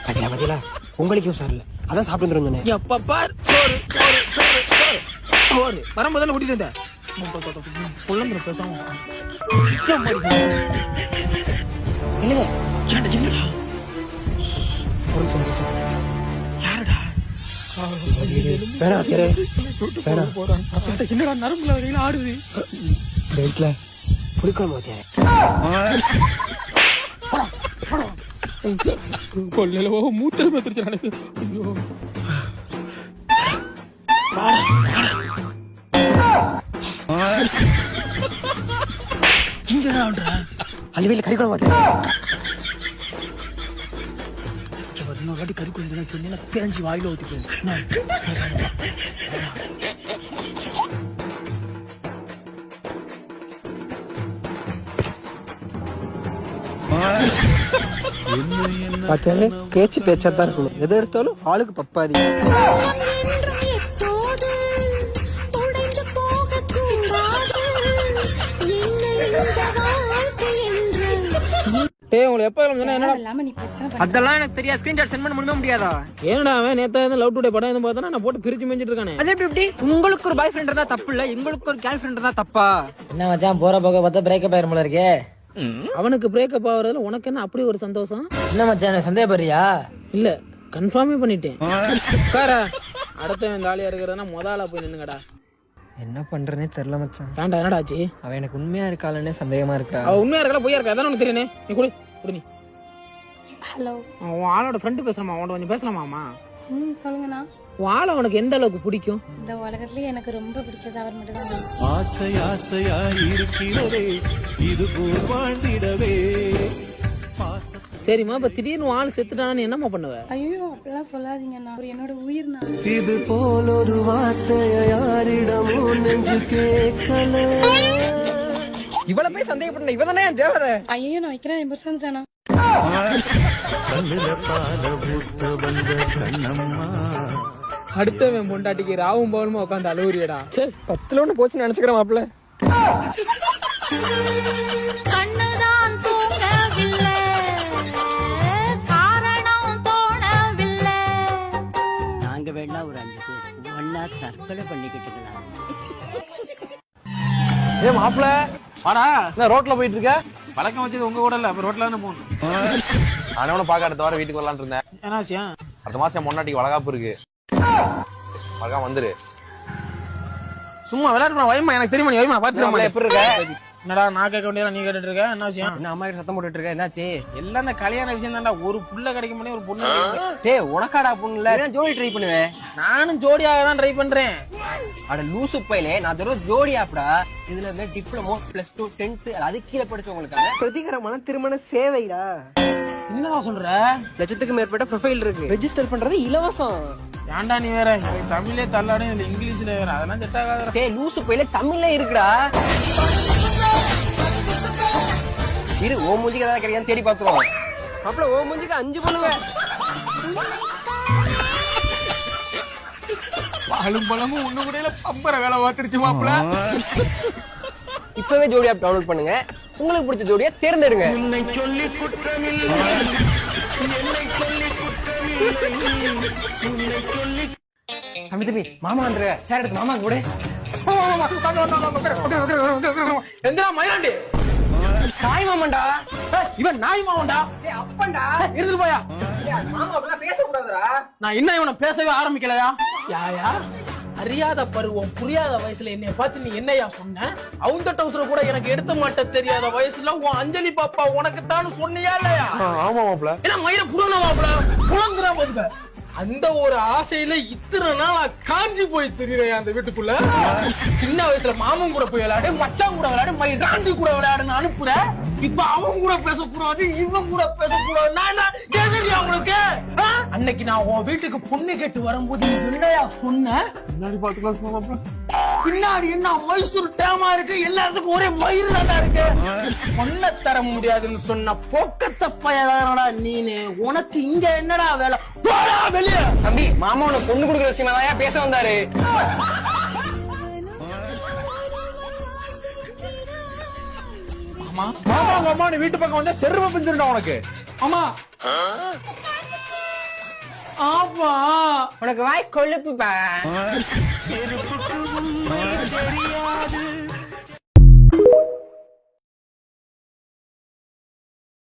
பாத்தீங்களா உங்களுக்கும் சார் இல்ல அதான் சாப்பிட்டு இருந்தேன். எப்பப்பா சோறு சோறு சோறு சோறு சோறு வரும்போதெல்லாம் ஊட்டிட்டு இருந்தேன். குழம்பு பேசாம இல்லைங்க என்னடா ஒரு சந்தோஷம். யாருடா என்னடா நரம்புல வரையில ஆடுது. பெல்ட்ல புளிக்குழம்பு வச்சேன். கொல்லையில மூத்திரம் பத்திரிச்சு நடக்கு. ஐயோ அந்த வீட்டுல கறிக்குழம்பு வச்சேன். இன்னொரு வாட்டி கறிக்குழம்பு சொன்னா பேஞ்சு வாயில ஊத்தி பார்த்தாலே பேச்சு பேச்சாதான் இருக்கணும். எதை எடுத்தாலும் ஆளுக்கு பப்பாதி. அதெல்லாம் எனக்கு தெரியாது. ஸ்கிரீன்ஷாட் சென்ட் பண்ண முடியாதா? ஏன்டா அவன் நேத்தா லவ் டுடே படம் எதுவும் பார்த்தா நான் போட்டு பிரிச்சு மேஞ்சிட்டு இருக்கானே. அது எப்படி உங்களுக்கு ஒரு பாய் ஃப்ரெண்ட் தான் தப்பு இல்ல, எங்களுக்கு ஒரு கேர்ள் ஃப்ரெண்ட் தான் தப்பா? என்ன மச்சான் போற போக பார்த்தா பிரேக்கப் ஆயிரும் போல இருக்கே. அவனுக்கு பிரேக்கப் ஆகுறதுல உனக்கு என்ன அப்படி ஒரு சந்தோஷம்? என்ன மச்சான் சந்தேகப்படுறியா? இல்ல கன்ஃபார்மே பண்ணிட்டேன். அடுத்த தாலியா இருக்கிறதுனா முதல்ல போய் நின்னுங்கடா. என்ன பண்றேனே தெரியல மச்சான். ஏன்டா என்னடாச்சு? அவன் எனக்கு உண்மையா இருக்காளன்னே சந்தேகமா இருக்கா. அவ உண்மையா இருக்கா பொய்யா இருக்கா அதான் உனக்கு தெரியுனே. நீ குடி குடி. நீ ஹலோ உன் ஆளோட ஃப்ரெண்டு பேசுறமா? உன்கிட்ட கொஞ்சம் பேசலாமாமா? சொல்லுங்கண்ணா. உன் ஆளை உனக்கு எந்த அளவுக்கு பிடிக்கும்? இந்த உலகத்துலயே எனக்கு ரொம்ப பிடிச்சது அவர் மட்டும் தான். ஆசை ஆசையா இருக்கிறதே இது போல் வாழ்ந்திடவே. சரிம்மா இப்ப திடீர்னு ஆள் செத்துட்டானு என்னம்மா பண்ணுவ? ஐயோ அப்படிலாம் சொல்லாதீங்கண்ணா, அவர் என்னோட உயிர்னா. இது போல் ஒரு வார்த்தைய யாரிடமும் நெஞ்சு கேட்கல. இவ்வளவு போய் சந்தேகப்பட்ட இவதானே என் தேவதை. ஐயோ நான் வைக்கிறேன் என் பெருசா தானா. அடுத்தவன் பொண்டாட்டிக்கு ராவும் பவுலுமா உட்காந்து அழுவுறியடா. 10ல 1 போச்சுன்னு நினைச்சுக்கிறேன் மாப்பிள்ள. கண்ணுதான் தூங்கவில்லை, காரணம் தோணவில்லை. நாங்க வேணா ஒரு 5 பேர் ஒன்னா தற்கொலை பண்ணிக்கிட்டுக்கலாம். ஏ மாப்பிள்ள வாடா. நான் ரோட்ல போயிட்டு இருக்க. பழக்கம் வச்சது உங்க கூட இல்ல, அப்ப ரோட்ல தானே போகணும். நானும் பார்க்க அடுத்த வாரம் வீட்டுக்கு வரலான்னு இருந்தேன். என்ன விஷயம்? அடுத்த மாசம் முன்னாடிக்கு வளகாப்பு இருக்கு. வளகாப்பு வந்துரு. சும்மா விளையாட்டு வைமா, எனக்கு தெரியுமா? நீ வைமா பாத்துருமா எப்படி இருக்க? என்னடா நான் கேட்க வேண்டியதா நீ கேட்டுட்டு இருக்க? என்ன விஷயம்? என்ன அம்மா கிட்ட சத்தம் போட்டுட்டு இருக்க? என்னாச்சு? எல்லாம் இந்த கல்யாண விஷயம் தான்டா. ஒரு புள்ள கிடைக்க முடியும், ஒரு பொண்ணு. டேய் உனக்காடா பொண்ணு இல்ல, ஜோடி ட்ரை பண்ணுவேன். நானும் ஜோடியாக தான் ட்ரை பண்றேன். அட லூசு பையலே, நான் தடவை ஜோடி ஆப்டா. இதுல இருந்து டிப்ளமோ +2 10th அது கீழே படிச்சவங்களுக்கான பிரதிகரமான திருமண சேவைடா. என்னடா சொல்ற? லட்சத்துக்கு மேற்பட்ட ப்ரொஃபைல் இருக்கு. ரெஜிஸ்டர் பண்றது இலவசம். ஏன்டா நீ வேற தமிழ்லே தள்ளாடும், இதுல இங்கிலீஷ்ல வேற, அதெல்லாம் செட் ஆகாத. டேய் லூசு பையலே, தமிழ்ல இருக்குடா. இரு ஓ மூஞ்சிக்கு ஏதாவது கிடையாது தேடி பாத்துருவோம். மாப்பிள்ள ஓ மூஞ்சிக்கு 5 பண்ணுங்க. பாலும் பழமும் ஒண்ணு கூட பம்பர வேலை பார்த்துருச்சு மாப்பிள்ள. இப்பவே ஜோடி ஆப் டவுன்லோட் பண்ணுங்க. உங்களுக்கு பிடிச்ச ஜோடியை தேர்ந்தெடுங்க. தம்பி தம்பி மாமா வந்துருங்க. சேர் எடுத்து மாமா கூட. எந்த மயிலாண்டி தாய் மாமன்டா. இவன் நாய் மாமன்டா. அப்பன்டா இருந்து போயா. மாமா அப்படிலாம் பேசக்கூடாதுடா. நான் இன்னும் இவனை பேசவே ஆரம்பிக்கலையா? யாயா அறியாத பருவம் புரியாத வயசுல என்னைய பார்த்து நீ என்னையா சொன்ன? அவங்க டவுசர கூட எனக்கு எடுத்த மாட்ட தெரியாத வயசுல உன் அஞ்சலி பாப்பா உனக்கு தான் சொன்னியா இல்லையா? ஆமா மாப்பிள்ள. ஏன்னா மயிர புறண மாப்பிள்ள புலங்குறா போதுங்க. அந்த ஒரு ஆசையில இத்தனை நாள் காஞ்சி போய் திரியறேன் அந்த வீட்டுக்குள்ள. சின்ன வயசுல மாமன் கூட போய் விளையாடு, மச்சான் கூட விளையாடு, மயிராண்டி கூட விளையாடுன்னு அனுப்புறேன். இப்ப அவன் கூட பேசக்கூடாது, இவன் கூட பேசக்கூடாது. நான் கேக்குறியா உங்களுக்கு? அன்னைக்கு நான் உன் வீட்டுக்கு பொண்ணு கேட்டு வரும்போது நீ என்னையா சொன்ன? பின்னாடி பாத்துக்கலாம். பின்னாடி என்ன மைசூர் டேமா இருக்கு, எல்லாத்துக்கும் ஒரே மயிறு தானே இருக்கு. பொண்ணை தர முடியாதுன்னு சொன்ன போக்கத்த பயதானடா நீனு. உனக்கு இங்க என்னடா வேலை? போடா வெளியே. தம்பி மாமா உனக்கு பொண்ணு கொடுக்குற விஷயமா தான் பேச வந்தாரு. மாமா மாமா நீ வீட்டு பக்கம் வந்தா செருவ பிஞ்சிருடா உனக்கு. ஆமா ஆமா உனக்கு வாய் கொழுப்புப்பா செருப்பு